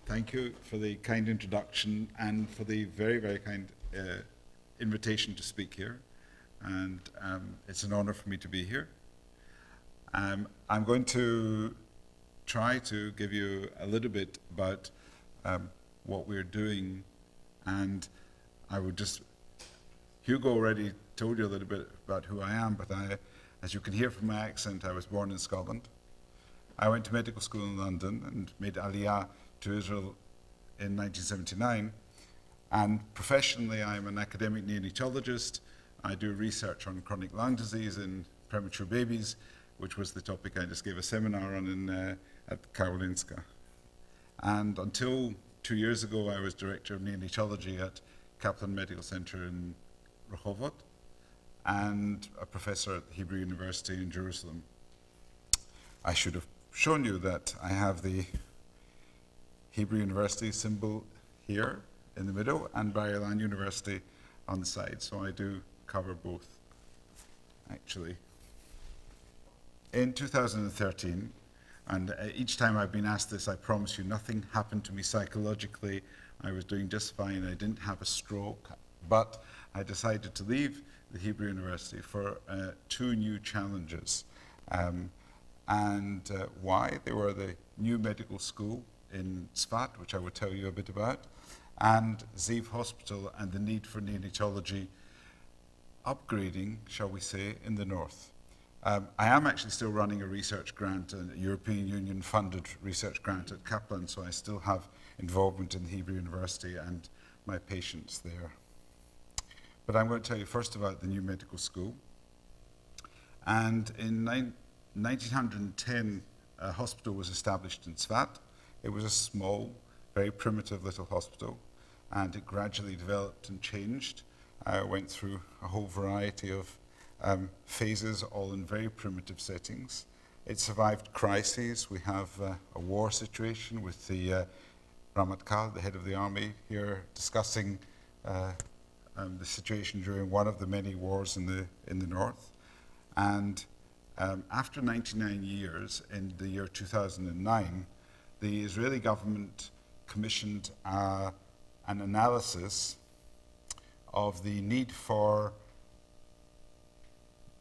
Thank you for the kind introduction and for the very, very kind invitation to speak here. And it's an honor for me to be here. I'm going to try to give you a little bit about what we're doing. And I would just, Hugo already told you a little bit about who I am, but as you can hear from my accent, I was born in Scotland. I went to medical school in London and made Aliyah to Israel in 1979. And professionally, I'm an academic neonatologist. I do research on chronic lung disease in premature babies, which was the topic I just gave a seminar on at Karolinska. And until 2 years ago, I was director of neonatology at Kaplan Medical Center in Rehovot and a professor at the Hebrew University in Jerusalem. I should have shown you that I have the Hebrew University symbol here in the middle and Bar Ilan University on the side, so I do cover both, actually. In 2013, and each time I've been asked this, I promise you nothing happened to me psychologically. I was doing just fine. I didn't have a stroke, but I decided to leave the Hebrew University for 2 new challenges. Why? They were the new medical school in Tzfat, which I will tell you a bit about, and Ziv Hospital and the need for neonatology upgrading, shall we say, in the north. I am actually still running a research grant, a European Union funded research grant at Kaplan, so I still have involvement in the Hebrew University and my patients there. But I'm going to tell you first about the new medical school. And in 1910, a hospital was established in Tzfat. It was a small, very primitive little hospital, and it gradually developed and changed. Went through a whole variety of phases, all in very primitive settings. It survived crises. We have a war situation with the Ramatkal, the head of the army, here discussing the situation during one of the many wars in the north. And after 99 years, in the year 2009, the Israeli government commissioned an analysis of the need for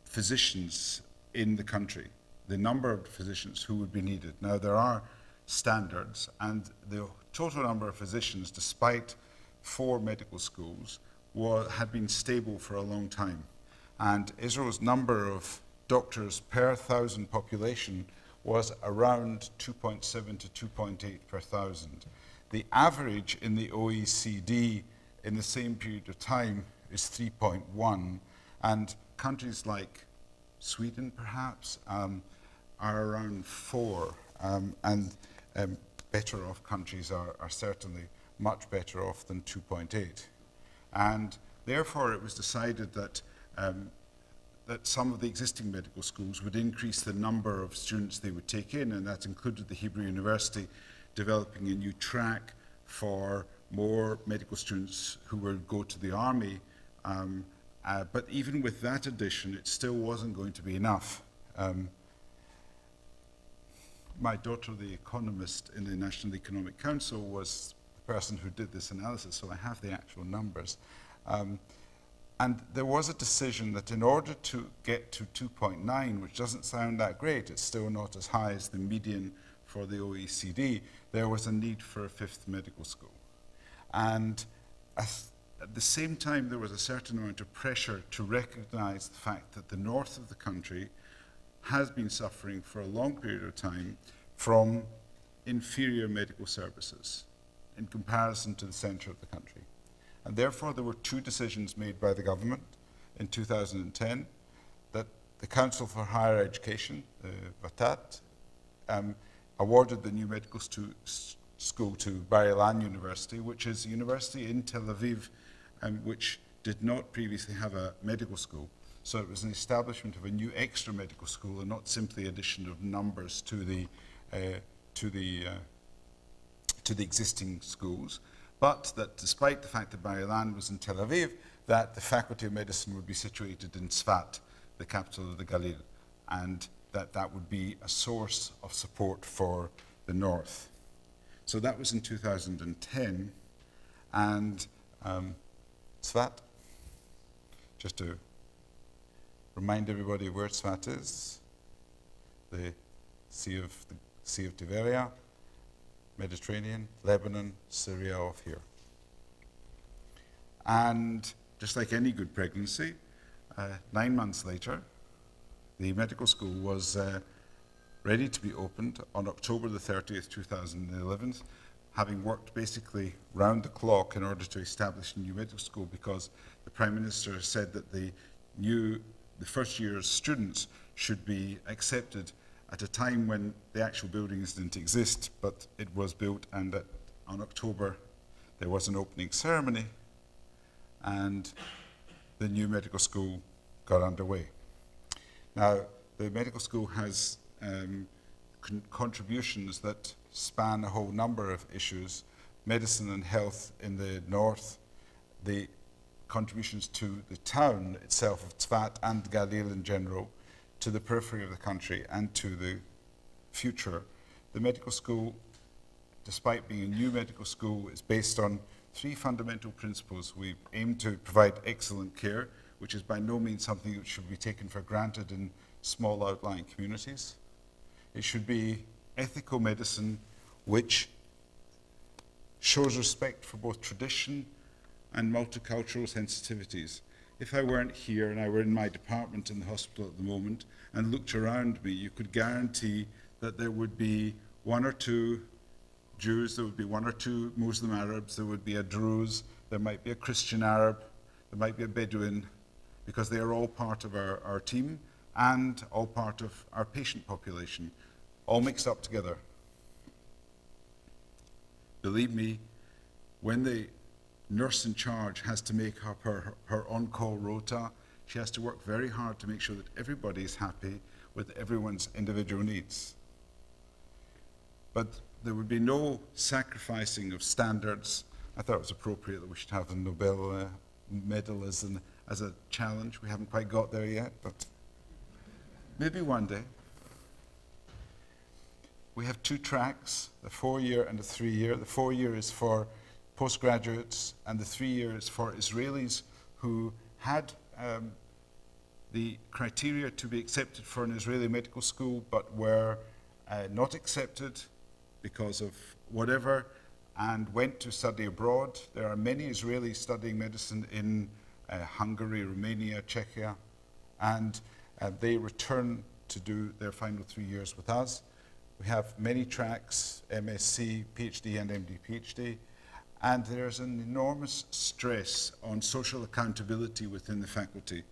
physicians in the country, the number of physicians who would be needed. Now, there are standards, and the total number of physicians, despite 4 medical schools, had been stable for a long time. And Israel's number of doctors per 1,000 population was around 2.7 to 2.8 per 1,000. The average in the OECD in the same period of time is 3.1, and countries like Sweden, perhaps, are around 4, and better off countries are certainly much better off than 2.8. And therefore it was decided that that some of the existing medical schools would increase the number of students they would take in, and that included the Hebrew University developing a new track for more medical students who would go to the army. But even with that addition, it still wasn't going to be enough. My daughter, the economist in the National Economic Council, was the person who did this analysis, so I have the actual numbers. And there was a decision that in order to get to 2.9, which doesn't sound that great, it's still not as high as the median for the OECD, there was a need for a 5th medical school. And at the same time, there was a certain amount of pressure to recognize the fact that the north of the country has been suffering for a long period of time from inferior medical services in comparison to the center of the country. And therefore, there were 2 decisions made by the government in 2010 that the Council for Higher Education, VATAT, awarded the new medical school to Bar Ilan University, which is a university in Tel Aviv, which did not previously have a medical school. So it was an establishment of a new extra medical school and not simply addition of numbers to the existing schools. But that despite the fact that Bar Ilan was in Tel Aviv, that the Faculty of Medicine would be situated in Tzfat, the capital of the Galil, and that would be a source of support for the north. So that was in 2010, and Svat, just to remind everybody where Svat is, the Sea of Tiberia, Mediterranean, Lebanon, Syria off here. And just like any good pregnancy, 9 months later, the medical school was ready to be opened on October the 30th, 2011, having worked basically round the clock in order to establish a new medical school, because the Prime Minister said that the first year's students should be accepted at a time when the actual buildings didn't exist, but it was built, and on October there was an opening ceremony and the new medical school got underway. Now, the medical school has contributions that span a whole number of issues: medicine and health in the north, the contributions to the town itself of Tzvat and Galil in general, to the periphery of the country and to the future. The medical school, despite being a new medical school, is based on 3 fundamental principles. We aim to provide excellent care, which is by no means something that should be taken for granted in small outlying communities. It should be ethical medicine, which shows respect for both tradition and multicultural sensitivities. If I weren't here and I were in my department in the hospital at the moment and looked around me, you could guarantee that there would be 1 or 2 Jews, there would be 1 or 2 Muslim Arabs, there would be a Druze, there might be a Christian Arab, there might be a Bedouin, because they are all part of our team and all part of our patient population, all mixed up together. Believe me, when the nurse in charge has to make up her on-call rota, she has to work very hard to make sure that everybody is happy with everyone's individual needs. But there would be no sacrificing of standards. I thought it was appropriate that we should have the Nobel medal as a challenge. We haven't quite got there yet, but maybe one day. We have 2 tracks, the 4-year and the 3-year. The 4-year is for postgraduates, and the 3-year is for Israelis who had the criteria to be accepted for an Israeli medical school, but were not accepted because of whatever, and went to study abroad. There are many Israelis studying medicine in Hungary, Romania, Czechia, and they return to do their final 3 years with us. We have many tracks, MSc, PhD, and MD, PhD, and there's an enormous stress on social accountability within the faculty.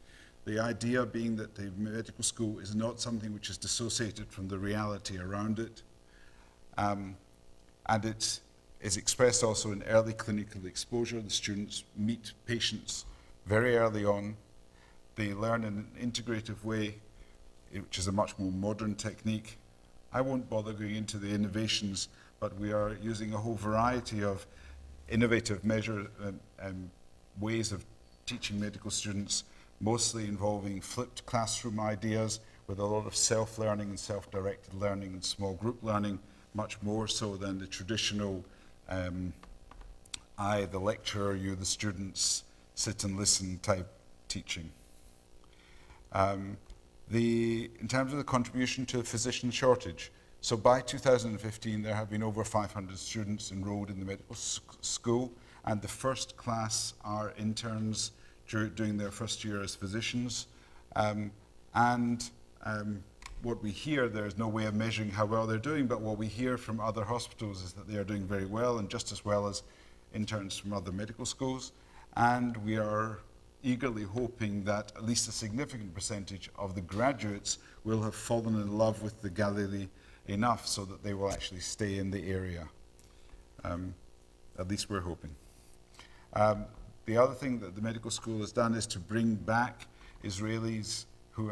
The idea being that the medical school is not something which is dissociated from the reality around it, and it is expressed also in early clinical exposure. The students meet patients very early on. They learn in an integrative way, which is a much more modern technique. I won't bother going into the innovations, but we are using a whole variety of innovative ways of teaching medical students, mostly involving flipped classroom ideas with a lot of self-learning and self-directed learning and small group learning, much more so than the traditional I, the lecturer, you, the students, sit and listen type teaching. In terms of the contribution to the physician shortage, so by 2015 there have been over 500 students enrolled in the medical school, and the first class are interns doing their first year as physicians. What we hear, there's no way of measuring how well they're doing, but what we hear from other hospitals is that they are doing very well, and just as well as interns from other medical schools. And we are eagerly hoping that at least a significant percentage of the graduates will have fallen in love with the Galilee enough so that they will actually stay in the area. At least we're hoping. The other thing that the medical school has done is to bring back Israelis who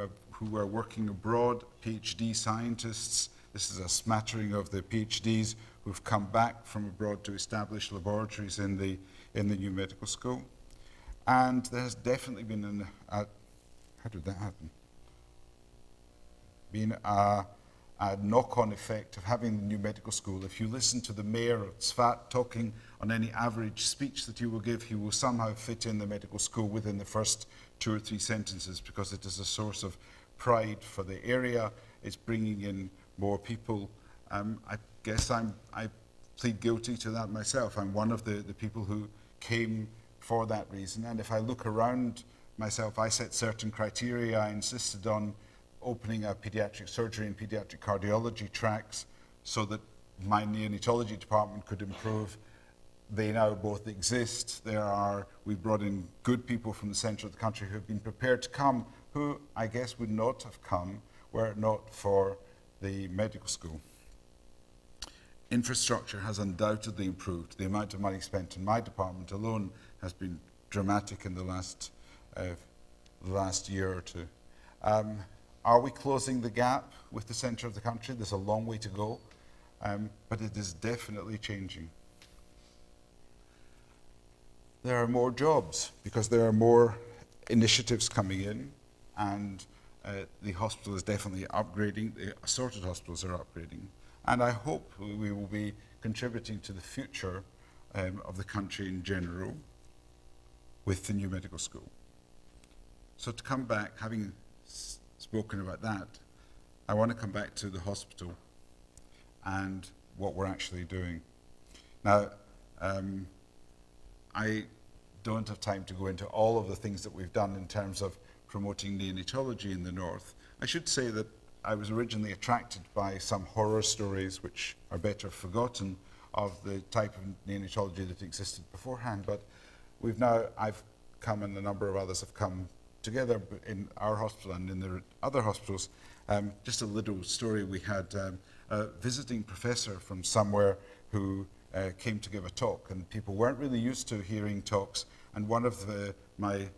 are working abroad, PhD scientists. This is a smattering of the PhDs who've come back from abroad to establish laboratories in the new medical school. And there has definitely been how did that happen? Been knock-on effect of having the new medical school. If you listen to the mayor of Tzfat talking on any average speech that he will give, he will somehow fit in the medical school within the first 2 or 3 sentences, because it is a source of pride for the area. It's bringing in more people. I guess I plead guilty to that myself. I'm one of the people who came for that reason. And if I look around myself, I set certain criteria. I insisted on opening a pediatric surgery and pediatric cardiology tracks so that my neonatology department could improve. They now both exist. We brought in good people from the centre of the country who have been prepared to come, who I guess would not have come were it not for the medical school. Infrastructure has undoubtedly improved. The amount of money spent in my department alone has been dramatic in the last year or two. Are we closing the gap with the centre of the country? There's a long way to go, but it is definitely changing. There are more jobs because there are more initiatives coming in, and the hospital is definitely upgrading. The assorted hospitals are upgrading. And I hope we will be contributing to the future of the country in general with the new medical school. So to come back, having spoken about that, I want to come back to the hospital and what we're actually doing. Now, I don't have time to go into all of the things that we've done in terms of promoting neonatology in the north. I should say that I was originally attracted by some horror stories, which are better forgotten, of the type of neonatology that existed beforehand. But I've come, and a number of others have come together in our hospital and in the other hospitals. Just a little story. We had a visiting professor from somewhere who came to give a talk, and people weren't really used to hearing talks. And one of my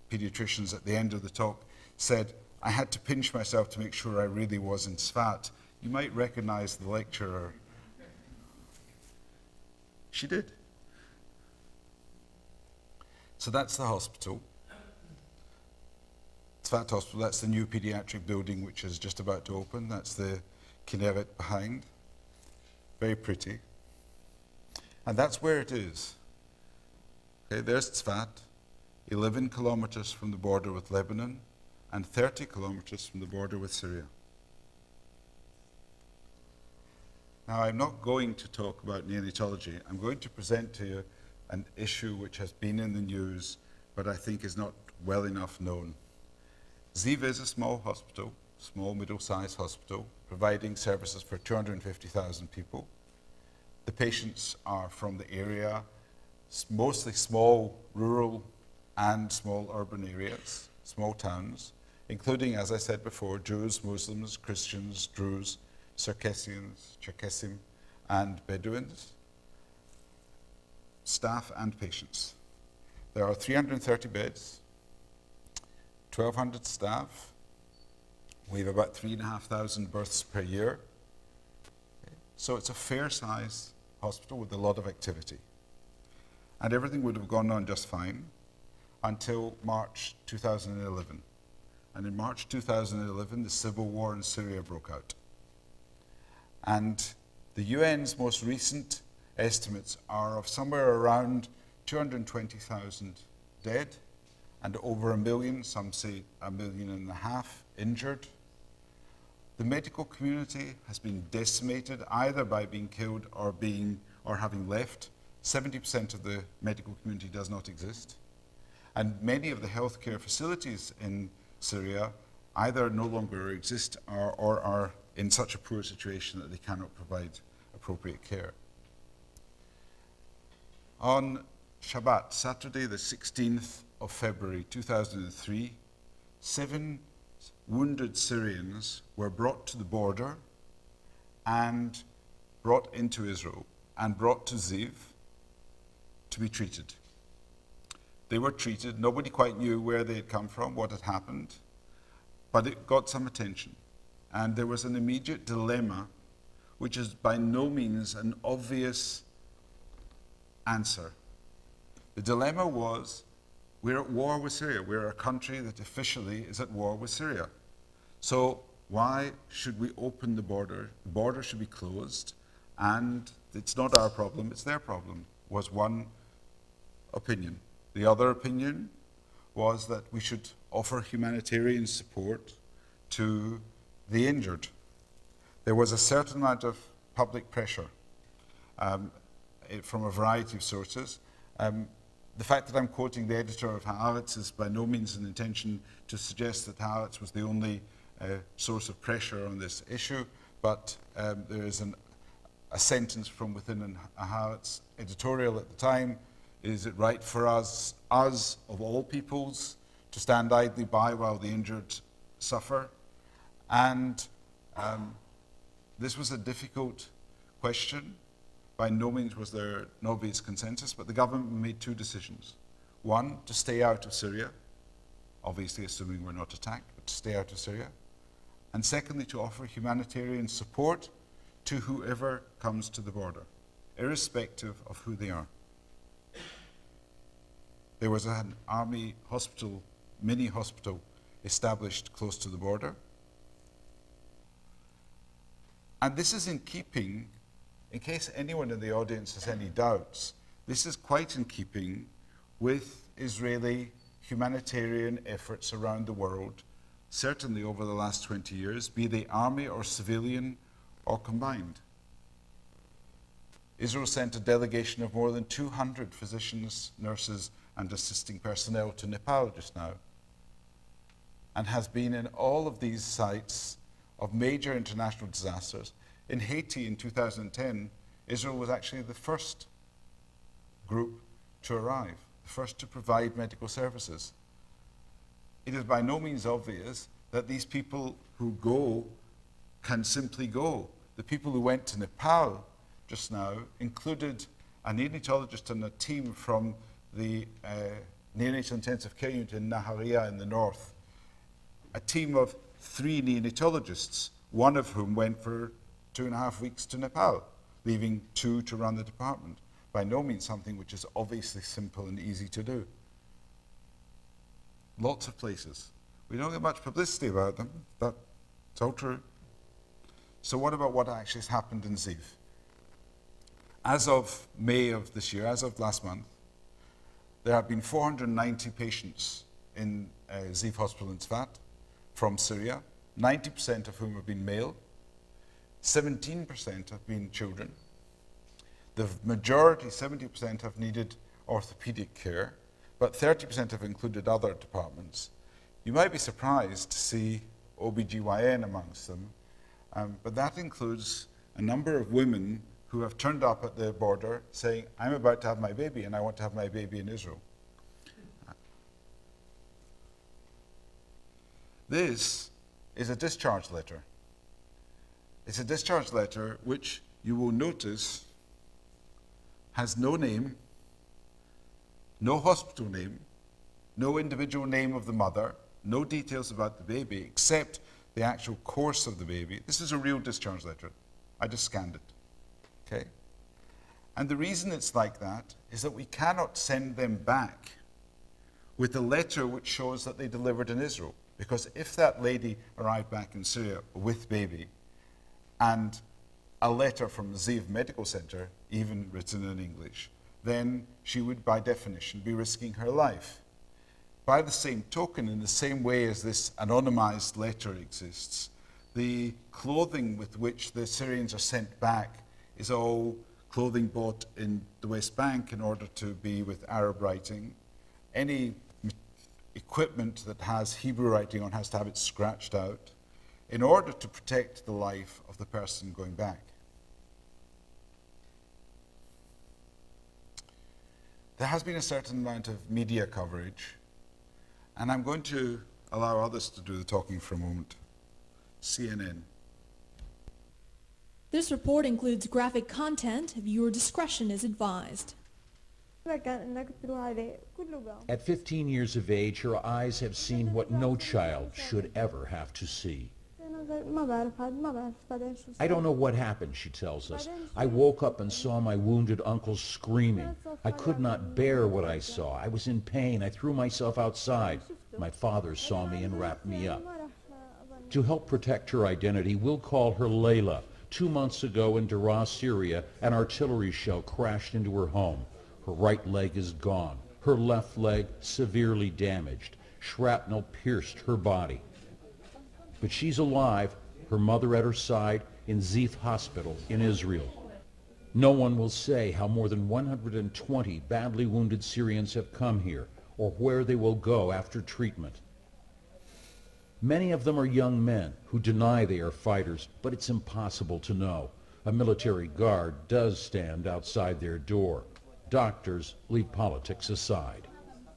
pediatricians at the end of the talk said, I had to pinch myself to make sure I really was in Tzfat. You might recognize the lecturer. She did. So that's the hospital. Tzfat Hospital, that's the new pediatric building which is just about to open. That's the Kinneret behind. Very pretty. And that's where it is. Okay, there's Tzfat, 11 kilometers from the border with Lebanon, and 30 kilometers from the border with Syria. Now, I'm not going to talk about neonatology. I'm going to present to you an issue which has been in the news, but I think is not well enough known. Ziv is a small hospital, small middle-sized hospital, providing services for 250,000 people. The patients are from the area, mostly small rural and small urban areas, small towns, including, as I said before, Jews, Muslims, Christians, Druze, Circassians, Cherkessim, and Bedouins, staff and patients. There are 330 beds, 1,200 staff. We have about 3,500 births per year. So it's a fair-sized hospital with a lot of activity. And everything would have gone on just fine until March 2011. And in March 2011, the civil war in Syria broke out. And the UN's most recent estimates are of somewhere around 220,000 dead and over 1 million, some say 1.5 million, injured. The medical community has been decimated either by being killed or having left. 70% of the medical community does not exist. And many of the healthcare facilities in Syria either no longer exist or are in such a poor situation that they cannot provide appropriate care. On Shabbat, Saturday the 16th of February 2003, 7 wounded Syrians were brought to the border and brought into Israel and brought to Ziv to be treated. They were treated. Nobody quite knew where they had come from, what had happened, but it got some attention. And there was an immediate dilemma, which is by no means an obvious answer. The dilemma was, we're at war with Syria. We're a country that officially is at war with Syria. So why should we open the border? The border should be closed, and it's not our problem, it's their problem, was one opinion. The other opinion was that we should offer humanitarian support to the injured. There was a certain amount of public pressure from a variety of sources. The fact that I'm quoting the editor of Haaretz is by no means an intention to suggest that Haaretz was the only source of pressure on this issue, but there is a sentence from within a Haaretz editorial at the time: is it right for us of all peoples, to stand idly by while the injured suffer? And this was a difficult question. By no means was there an obvious consensus, but the government made two decisions. One, to stay out of Syria, obviously assuming we're not attacked, but to stay out of Syria. And secondly, to offer humanitarian support to whoever comes to the border, irrespective of who they are. There was an army hospital, mini hospital, established close to the border. And this is in keeping, in case anyone in the audience has any doubts, this is quite in keeping with Israeli humanitarian efforts around the world, certainly over the last 20 years, be they army or civilian or combined. Israel sent a delegation of more than 200 physicians, nurses, and assisting personnel to Nepal just now, and has been in all of these sites of major international disasters. In Haiti in 2010, Israel was actually the first group to arrive, the first to provide medical services. It is by no means obvious that these people who go can simply go. The people who went to Nepal just now included a neonatologist and a team from the neonatal intensive care unit in Naharia in the north, a team of 3 neonatologists, one of whom went for 2.5 weeks to Nepal, leaving 2 to run the department. By no means something which is obviously simple and easy to do. Lots of places. We don't get much publicity about them, but it's all true. So what about what actually has happened in Ziv? As of May of this year, as of last month, there have been 490 patients in Ziv Hospital in Tzfat from Syria, 90% of whom have been male, 17% have been children. The majority, 70%, have needed orthopedic care, but 30% have included other departments. You might be surprised to see OBGYN amongst them, but that includes a number of women who have turned up at the border saying, I'm about to have my baby and I want to have my baby in Israel. This is a discharge letter. It's a discharge letter which you will notice has no name, no hospital name, no individual name of the mother, no details about the baby except the actual course of the baby. This is a real discharge letter. I just scanned it. Okay? And the reason it's like that is that we cannot send them back with a letter which shows that they delivered in Israel. Because if that lady arrived back in Syria with baby and a letter from the Ziv Medical Center, even written in English, then she would by definition be risking her life. By the same token, in the same way as this anonymized letter exists, the clothing with which the Syrians are sent back is all clothing bought in the West Bank in order to be with Arab writing. Any equipment that has Hebrew writing on has to have it scratched out in order to protect the life of the person going back. There has been a certain amount of media coverage, and I'm going to allow others to do the talking for a moment. CNN. This report includes graphic content. Viewer discretion is advised. At 15 years of age, her eyes have seen what no child should ever have to see. I don't know what happened, she tells us. I woke up and saw my wounded uncle screaming. I could not bear what I saw. I was in pain. I threw myself outside. My father saw me and wrapped me up. To help protect her identity, we'll call her Layla. 2 months ago in Daraa, Syria, an artillery shell crashed into her home. Her right leg is gone. Her left leg severely damaged. Shrapnel pierced her body. But she's alive, her mother at her side, in Zif Hospital in Israel. No one will say how more than 120 badly wounded Syrians have come here, or where they will go after treatment. Many of them are young men who deny they are fighters, but it's impossible to know. A military guard does stand outside their door. Doctors leave politics aside.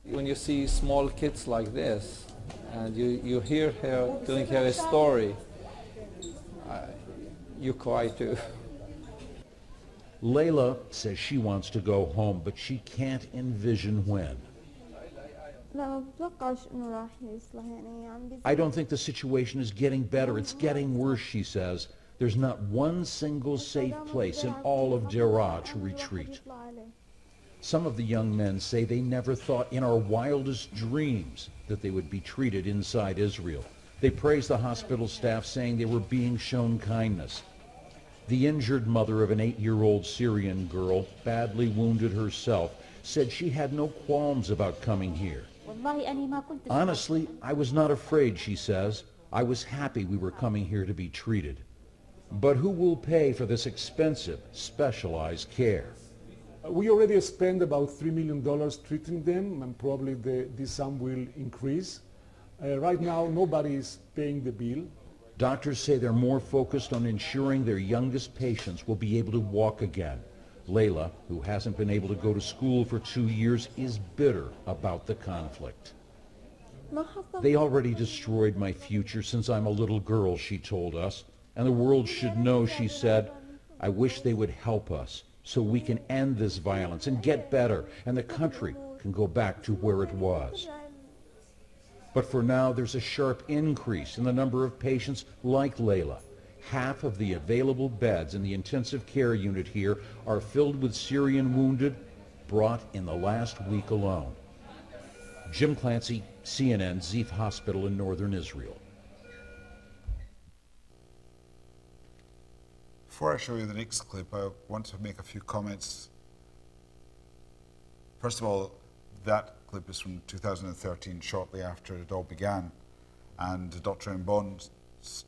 When you see small kids like this, and you hear her telling her a story, you cry too. Layla says she wants to go home, but she can't envision when. I don't think the situation is getting better. It's getting worse, she says. There's not one single safe place in all of Daraa to retreat. Some of the young men say they never thought in our wildest dreams that they would be treated inside Israel. They praise the hospital staff, saying they were being shown kindness. The injured mother of an 8-year-old Syrian girl, badly wounded herself, said she had no qualms about coming here. Honestly, I was not afraid, she says. I was happy we were coming here to be treated. But who will pay for this expensive, specialized care? We already spent about $3 million treating them, and probably this sum will increase. Right now, nobody is paying the bill. Doctors say they're more focused on ensuring their youngest patients will be able to walk again. Layla, who hasn't been able to go to school for 2 years, is bitter about the conflict. They already destroyed my future since I'm a little girl, she told us. And the world should know, she said, I wish they would help us so we can end this violence and get better, and the country can go back to where it was. But for now, there's a sharp increase in the number of patients like Layla. Half of the available beds in the intensive care unit here are filled with Syrian wounded brought in the last week alone. Jim Clancy, CNN, Zif Hospital in northern Israel. Before I show you the next clip, I want to make a few comments. First of all, that clip is from 2013, shortly after it all began, and Dr. Mbon's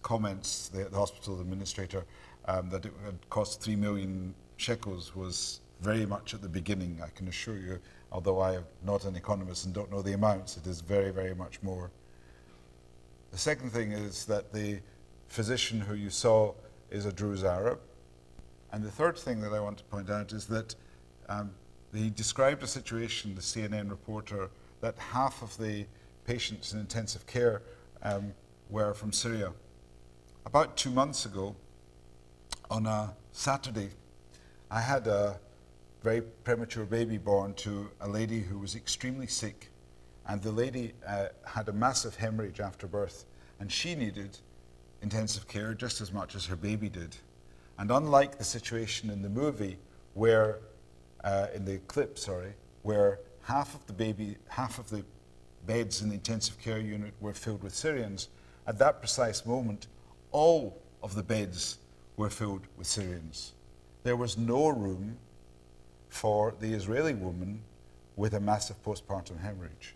comments, the hospital administrator, that it had cost 3 million shekels was very much at the beginning, I can assure you, although I am not an economist and don't know the amounts, it is very, very much more. The second thing is that the physician who you saw is a Druze Arab. And the third thing that I want to point out is that he described a situation, the CNN reporter, that half of the patients in intensive care were from Syria. About 2 months ago, on a Saturday, I had a very premature baby born to a lady who was extremely sick, and the lady had a massive hemorrhage after birth, and she needed intensive care just as much as her baby did. And unlike the situation in the movie where, in the clip, where half of the beds in the intensive care unit were filled with Syrians, at that precise moment, all of the beds were filled with Syrians. There was no room for the Israeli woman with a massive postpartum hemorrhage.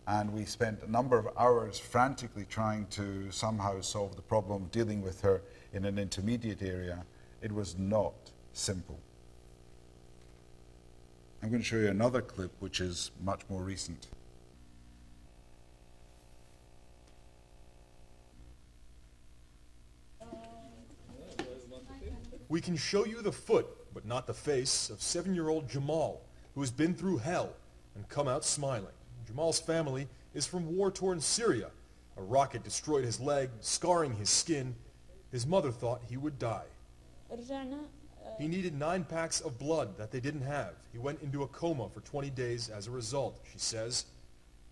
And we spent a number of hours frantically trying to somehow solve the problem of dealing with her in an intermediate area. It was not simple. I'm going to show you another clip which is much more recent. We can show you the foot, but not the face, of 7-year-old Jamal, who has been through hell and come out smiling. Jamal's family is from war-torn Syria. A rocket destroyed his leg, scarring his skin. His mother thought he would die. He needed 9 packs of blood that they didn't have. He went into a coma for 20 days as a result, she says.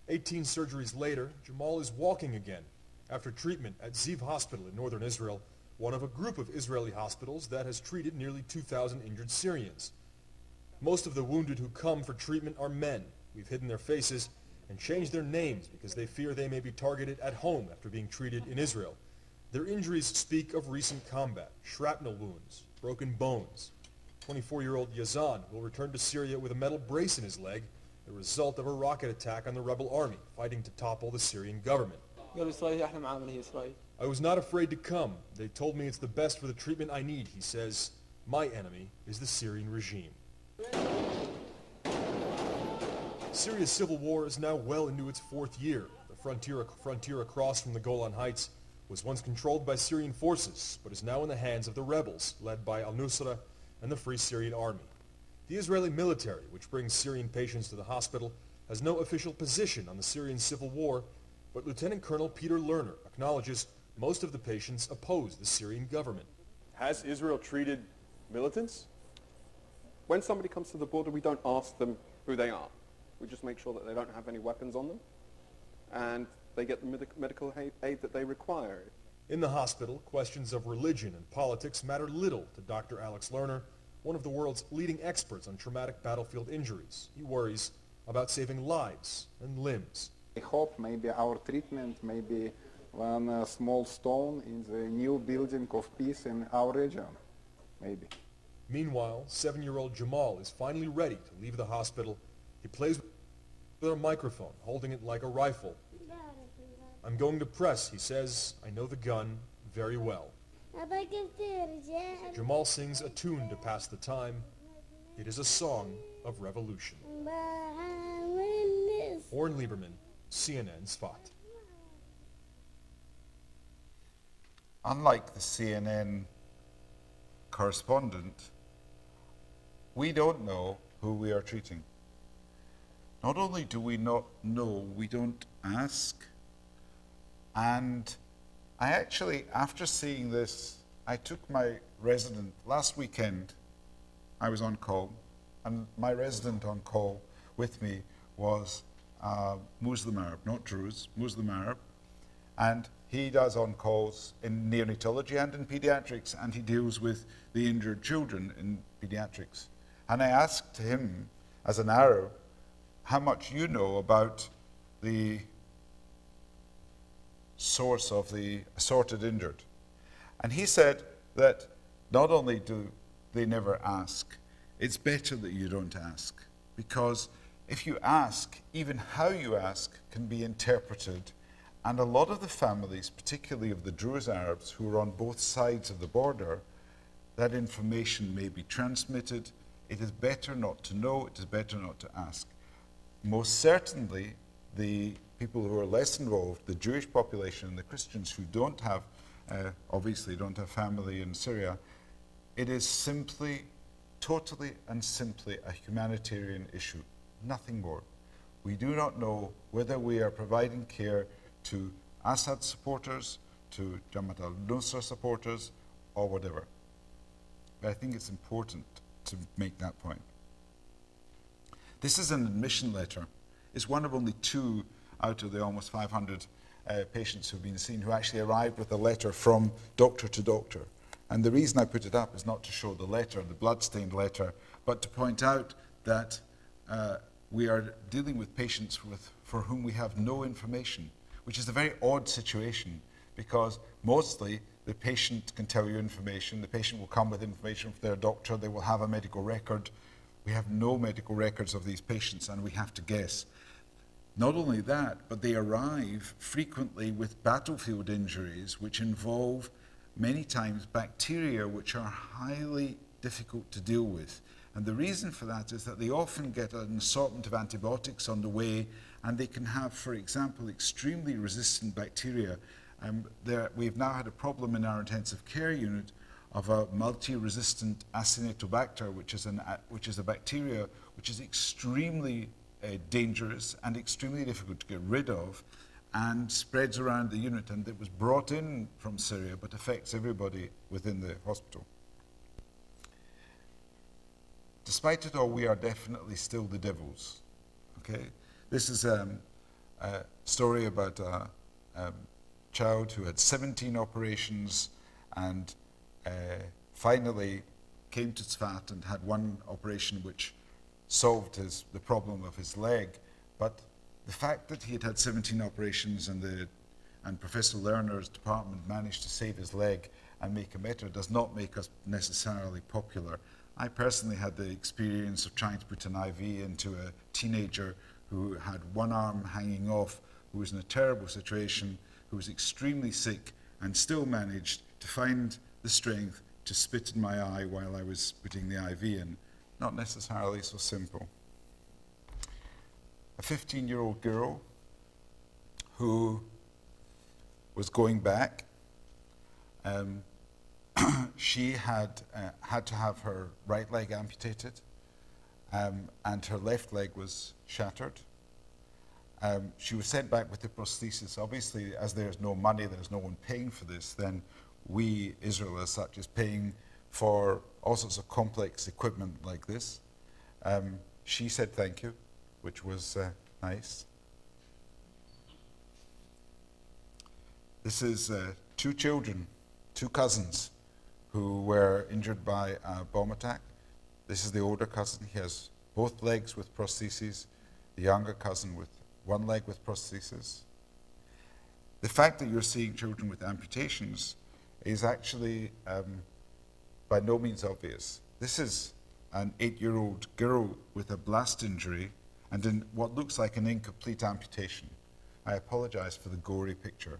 18 surgeries later, Jamal is walking again after treatment at Ziv Hospital in northern Israel, one of a group of Israeli hospitals that has treated nearly 2,000 injured Syrians. Most of the wounded who come for treatment are men. We've hidden their faces and changed their names because they fear they may be targeted at home after being treated in Israel. Their injuries speak of recent combat, shrapnel wounds, broken bones. 24-year-old Yazan will return to Syria with a metal brace in his leg, the result of a rocket attack on the rebel army fighting to topple the Syrian government. I was not afraid to come. They told me it's the best for the treatment I need, he says. My enemy is the Syrian regime. Syria's civil war is now well into its fourth year. The frontier across from the Golan Heights was once controlled by Syrian forces, but is now in the hands of the rebels, led by al-Nusra and the Free Syrian Army. The Israeli military, which brings Syrian patients to the hospital, has no official position on the Syrian civil war, but Lieutenant Colonel Peter Lerner acknowledges most of the patients oppose the Syrian government. Has Israel treated militants? When somebody comes to the border, we don't ask them who they are. We just make sure that they don't have any weapons on them, and they get the medical aid that they require. In the hospital, questions of religion and politics matter little to Dr. Alex Lerner, one of the world's leading experts on traumatic battlefield injuries. He worries about saving lives and limbs. I hope maybe our treatment may be one small stone in the new building of peace in our region, maybe. Meanwhile, 7-year-old Jamal is finally ready to leave the hospital. He plays with a microphone, holding it like a rifle. I'm going to press, he says. I know the gun very well. Jamal sings a tune to pass the time. It is a song of revolution. Oren Lieberman, CNN Sfat. Unlike the CNN correspondent, we don't know who we are treating. Not only do we not know, we don't ask. And I actually, after seeing this, I took my resident, last weekend, I was on call, and my resident on call with me was Muslim Arab, not Druze, Muslim Arab, and he does on calls in neonatology and in pediatrics, and he deals with the injured children in pediatrics. And I asked him, as an Arab, how much you know about the source of the assorted injured. And he said that not only do they never ask, it's better that you don't ask, because if you ask, even how you ask can be interpreted, and a lot of the families, particularly of the Druze Arabs who are on both sides of the border, that information may be transmitted. It is better not to know, it is better not to ask. Most certainly, the people who are less involved, the Jewish population and the Christians who don't have, obviously don't have family in Syria, it is simply, totally and simply a humanitarian issue, nothing more. We do not know whether we are providing care to Assad supporters, to Jamaat al-Nusra supporters, or whatever. But I think it's important to make that point. This is an admission letter. It's one of only 2 out of the almost 500 patients who've been seen who actually arrived with a letter from doctor to doctor. And the reason I put it up is not to show the letter, the blood-stained letter, but to point out that we are dealing with patients for whom we have no information, which is a very odd situation, because mostly the patient can tell you information, the patient will come with information from their doctor, they will have a medical record. We have no medical records of these patients, and we have to guess. Not only that, but they arrive frequently with battlefield injuries, which involve many times bacteria which are highly difficult to deal with. And the reason for that is that they often get an assortment of antibiotics on the way, and they can have, for example, extremely resistant bacteria. We've now had a problem in our intensive care unit of a multi-resistant Acinetobacter, which is a bacteria which is extremely dangerous and extremely difficult to get rid of, and spreads around the unit, and it was brought in from Syria but affects everybody within the hospital. Despite it all, we are definitely still the devils. Okay? This is a story about a child who had 17 operations and finally came to Tzfat and had one operation which solved the problem of his leg. But the fact that he had had 17 operations and and Professor Lerner's department managed to save his leg and make him better does not make us necessarily popular. I personally had the experience of trying to put an IV into a teenager who had one arm hanging off, who was in a terrible situation, who was extremely sick, and still managed to find the strength to spit in my eye while I was putting the IV in. Not necessarily so simple. A 15-year-old girl who was going back. She had to have her right leg amputated, and her left leg was shattered. She was sent back with the prosthesis. Obviously, as there's no money, there's no one paying for this, then we, Israel as such, is paying for all sorts of complex equipment like this. She said thank you, which was nice. This is two children, two cousins, who were injured by a bomb attack. This is the older cousin. He has both legs with prostheses. The younger cousin with one leg with prostheses. The fact that you're seeing children with amputations is actually by no means obvious. This is an 8-year-old girl with a blast injury and in what looks like an incomplete amputation. I apologize for the gory picture.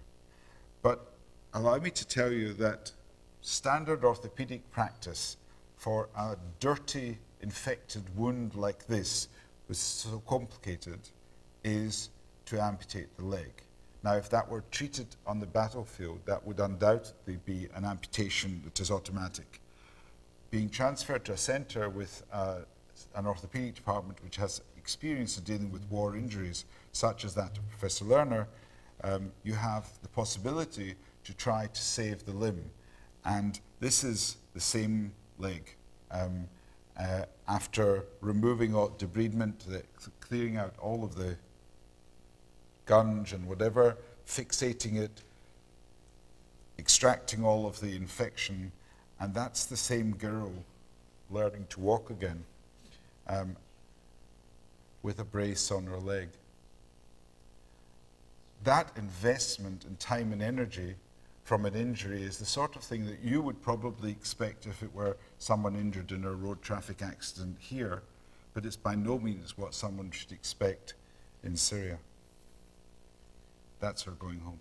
But allow me to tell you that standard orthopedic practice for a dirty, infected wound like this, was so complicated, is to amputate the leg. Now, if that were treated on the battlefield, that would undoubtedly be an amputation that is automatic. Being transferred to a center with an orthopedic department which has experience in dealing with war injuries, such as that of Professor Lerner, you have the possibility to try to save the limb. And this is the same leg. After removing all debridement, clearing out all of the gunge and whatever, fixating it, extracting all of the infection, and that's the same girl learning to walk again with a brace on her leg. That investment in time and energy from an injury is the sort of thing that you would probably expect if it were someone injured in a road traffic accident here, but it's by no means what someone should expect in Syria. That's her going home.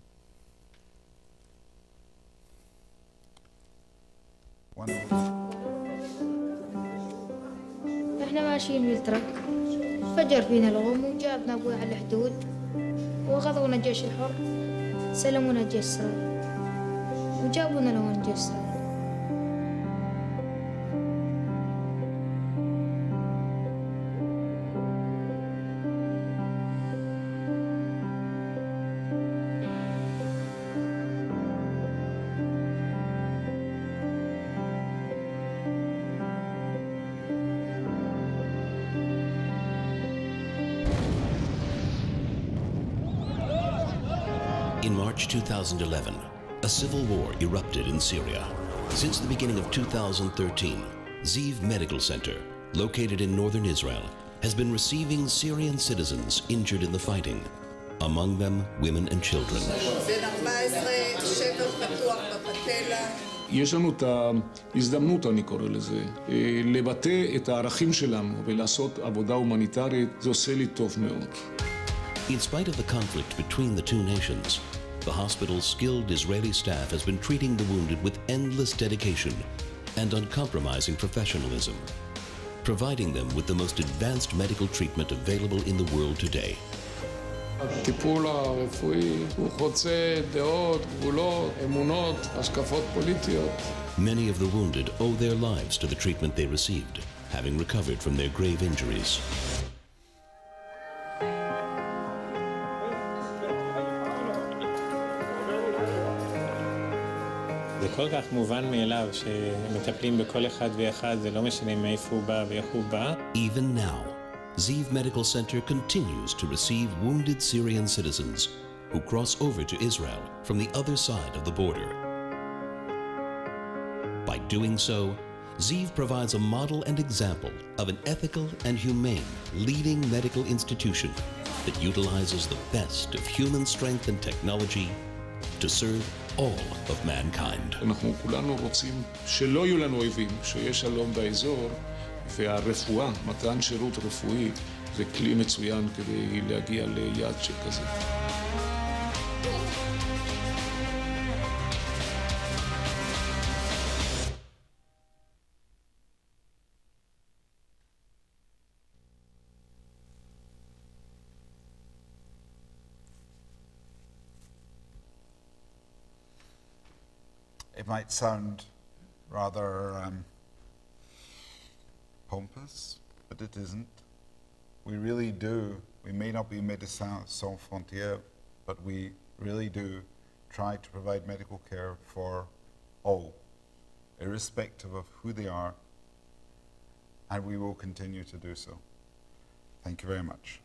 One more. احنا ماشيين بالترك فجر فينا الغم وجابنا ابوي على الحدود واخذونا الجيش الحر سلمونا الجيش السوري وجابونا لهون الجيش السوري. In March 2011, a civil war erupted in Syria. Since the beginning of 2013, Ziv Medical Center, located in northern Israel, has been receiving Syrian citizens injured in the fighting, among them women and children. יש לנו את ההזדמנות, אני קורא לזה, לבטא את הערכים שלנו ולעשות עבודה הומניטרית, זה עושה לי טוב מאוד. In spite of the conflict between the two nations, the hospital's skilled Israeli staff has been treating the wounded with endless dedication and uncompromising professionalism, providing them with the most advanced medical treatment available in the world today. הטיפול הרפואי הוא חוצה דעות, גבולות, אמונות, השקפות פוליטיות. Many of the wounded owe their lives to the treatment they received, having recovered from their grave injuries. זה כל כך מובן מאליו שמטפלים בכל אחד ואחד, זה לא משנה מאיפה הוא בא ואיך הוא בא. Even now, Ziv Medical Center continues to receive wounded Syrian citizens who cross over to Israel from the other side of the border. By doing so, Ziv provides a model and example of an ethical and humane leading medical institution that utilizes the best of human strength and technology to serve all of mankind. אנחנו כולנו רוצים שלא יהיו לנו אויבים, שיהיה שלום באזור, והרפואה, מתן שירות רפואי, זה כלי מצוין כדי להגיע ליעד שכזה. It might sound rather pompous, but it isn't. We really do. We may not be Médecins Sans Frontières, but we really do try to provide medical care for all, irrespective of who they are, and we will continue to do so. Thank you very much.